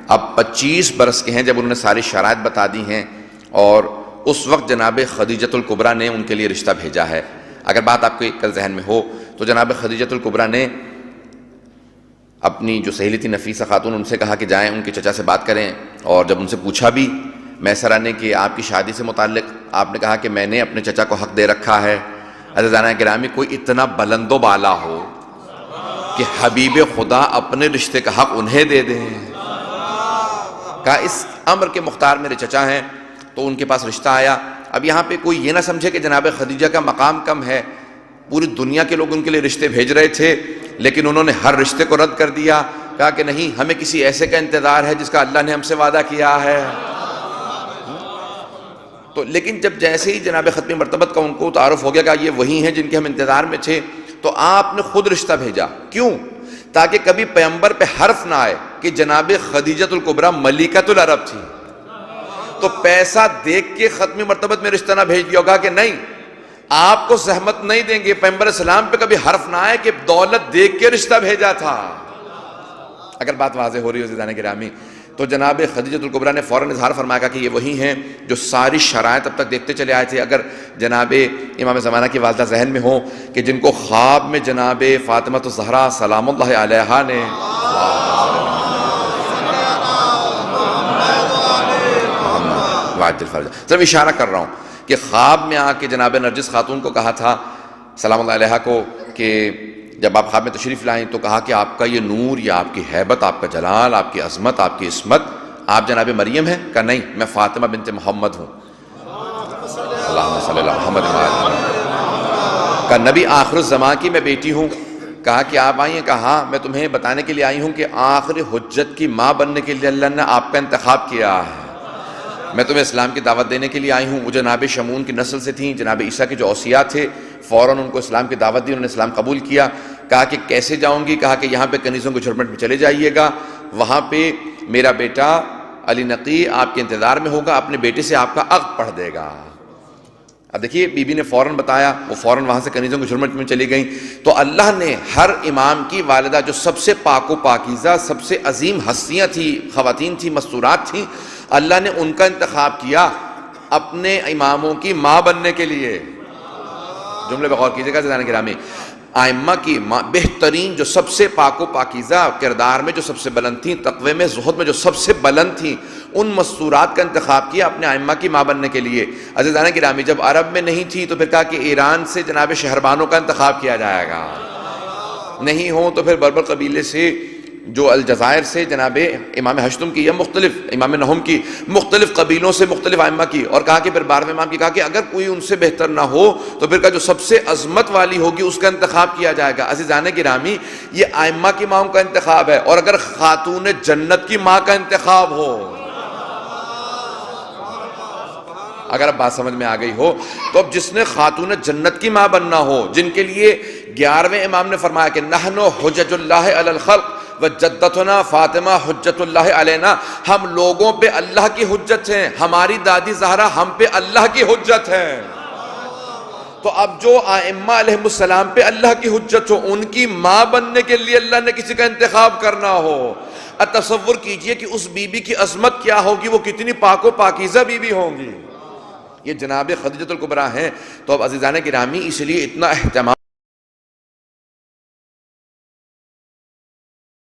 اب 25 برس کے ہیں جب انہوں نے ساری شرائط بتا دی ہیں، اور اس وقت جناب خدیجۃ الکبریٰ نے ان کے لیے رشتہ بھیجا ہے۔ اگر بات آپ کے کل ذہن میں ہو تو جناب خدیجۃ الکبریٰ نے اپنی جو سہیلی تھی نفیسہ خاتون، ان سے کہا کہ جائیں ان کے چچا سے بات کریں، اور جب ان سے پوچھا بھی میسرہ نے کہ آپ کی شادی سے متعلق، آپ نے کہا کہ میں نے اپنے چچا کو حق دے رکھا ہے۔ عزیزانہ گرامی، کوئی اتنا بلند و بالا ہو کہ حبیب خدا اپنے رشتے کا حق انہیں دے دیں؟ کہا اس امر کے مختار میرے چچا ہیں، تو ان کے پاس رشتہ آیا۔ اب یہاں پہ کوئی یہ نہ سمجھے کہ جناب خدیجہ کا مقام کم ہے، پوری دنیا کے لوگ ان کے لیے رشتے بھیج رہے تھے، لیکن انہوں نے ہر رشتے کو رد کر دیا، کہا کہ نہیں، ہمیں کسی ایسے کا انتظار ہے جس کا اللہ نے ہم سے وعدہ کیا ہے۔ تو لیکن جب جیسے ہی جناب ختم مرتبت کا ان کو تعارف ہو گیا کہ یہ وہی ہیں جن کے ہم انتظار میں تھے، تو آپ نے خود رشتہ بھیجا۔ کیوں؟ تاکہ کبھی پیغمبر پہ حرف نہ آئے کہ جناب خدیجۃ الکبریٰ ملکۃ العرب تھی، تو پیسہ دیکھ کے ختم مرتبت میں رشتہ نہ بھیج دیا ہوگا کہ نہیں، آپ کو زحمت نہیں دیں گے، پیغمبر اسلام پہ کبھی حرف نہ آئے کہ دولت دیکھ کے رشتہ بھیجا تھا۔ اگر بات واضح ہو رہی ہو عزیزان گرامی، تو جناب خدیجۃ الکبریٰ نے فوراً اظہار فرمایا کہ یہ وہی ہیں جو ساری شرائط اب تک دیکھتے چلے آئے تھے۔ اگر جناب امام زمانہ کی والدہ ذہن میں ہو کہ جن کو خواب میں جناب فاطمہ الزہرا سلام اللہ علیہا نے صرف اشارہ کر رہا ہوں کہ خواب میں آ کے جناب نرجس خاتون کو کہا تھا سلام اللہ علیہا کو کہ جب آپ خواب میں تشریف لائیں تو کہا کہ آپ کا یہ نور یا آپ کی ہیبت، آپ کا جلال، آپ کی عظمت، آپ کی عصمت، آپ جناب مریم ہیں؟ کہا نہیں، میں فاطمہ بنت محمد ہوں۔ اللہم صلی اللہ محمد کہا نبی آخر الزمان کی میں بیٹی ہوں۔ کہا کہ آپ آئی ہیں؟ کہا ہاں، میں تمہیں بتانے کے لیے آئی ہوں کہ آخر حجت کی ماں بننے کے لیے اللہ نے آپ کا انتخاب کیا ہے۔ میں تمہیں اسلام کی دعوت دینے کے لیے آئی ہوں۔ وہ جناب شمون کی نسل سے تھیں، جناب عیسیٰ کے جو اوصیاء تھے، فوراً ان کو اسلام کی دعوت دی، انہوں نے اسلام قبول کیا۔ کہا کہ کیسے جاؤں گی؟ کہا کہ یہاں پہ کنیزوں کے جھرمٹ میں چلے جائیے گا، وہاں پہ میرا بیٹا علی نقی آپ کے انتظار میں ہوگا، اپنے بیٹے سے آپ کا عقد پڑھ دے گا۔ اب دیکھیے بی بی نے فوراً بتایا، وہ فوراً وہاں سے کنیزوں کے جھرمٹ میں چلی گئیں۔ تو اللہ نے ہر امام کی والدہ جو سب سے پاک و پاکیزہ، سب سے عظیم ہستیاں تھیں، خواتین تھیں، مستورات تھیں، اللہ نے ان کا انتخاب کیا اپنے اماموں کی ماں بننے کے لیے۔ جملے پہ غور کیجیے گا عزیزان گرامی، ائمہ کی ماں بہترین، جو سب سے پاک و پاکیزہ، کردار میں جو سب سے بلند تھیں، تقوی میں، زہد میں جو سب سے بلند تھیں، ان مستورات کا انتخاب کیا اپنے ائمہ کی ماں بننے کے لیے۔ عزیزان گرامی، جب عرب میں نہیں تھی تو پھر کہا کہ ایران سے جناب شہربانوں کا انتخاب کیا جائے گا، نہیں ہو تو پھر بربر قبیلے سے، جو الجزائر سے جناب امام ہشتم کی یا مختلف امام نہم کی، مختلف قبیلوں سے مختلف ائمہ کی، اور کہا کہ پھر 12ویں امام کی کہا کہ اگر کوئی ان سے بہتر نہ ہو تو پھر کہا جو سب سے عظمت والی ہوگی اس کا انتخاب کیا جائے گا۔ عزیزان گرامی، یہ ائمہ کی ماں کا انتخاب ہے، اور اگر خاتون جنت کی ماں کا انتخاب ہو، اگر اب بات سمجھ میں آ گئی ہو، تو اب جس نے خاتون جنت کی ماں بننا ہو، جن کے لیے 11ویں امام نے فرمایا کہ نحن حجج اللہ علی الخلق وجدتنا فاطمہ حجت اللہ علینا، ہم لوگوں پہ اللہ کی حجت ہیں، ہماری دادی زہرا ہم پہ اللہ کی حجت ہے۔ تو اب جو ائمہ علیہم السلام پہ اللہ کی حجت ہو، ان کی ماں بننے کے لیے اللہ نے کسی کا انتخاب کرنا ہو، اب تصور کیجئے کہ اس بی بی کی عظمت کیا ہوگی، وہ کتنی پاک و پاکیزہ بی بی ہوں گی۔ یہ جناب خدیجۃ الکبریٰ ہیں۔ تو اب عزیزان گرامی، اس لیے اتنا اہتمام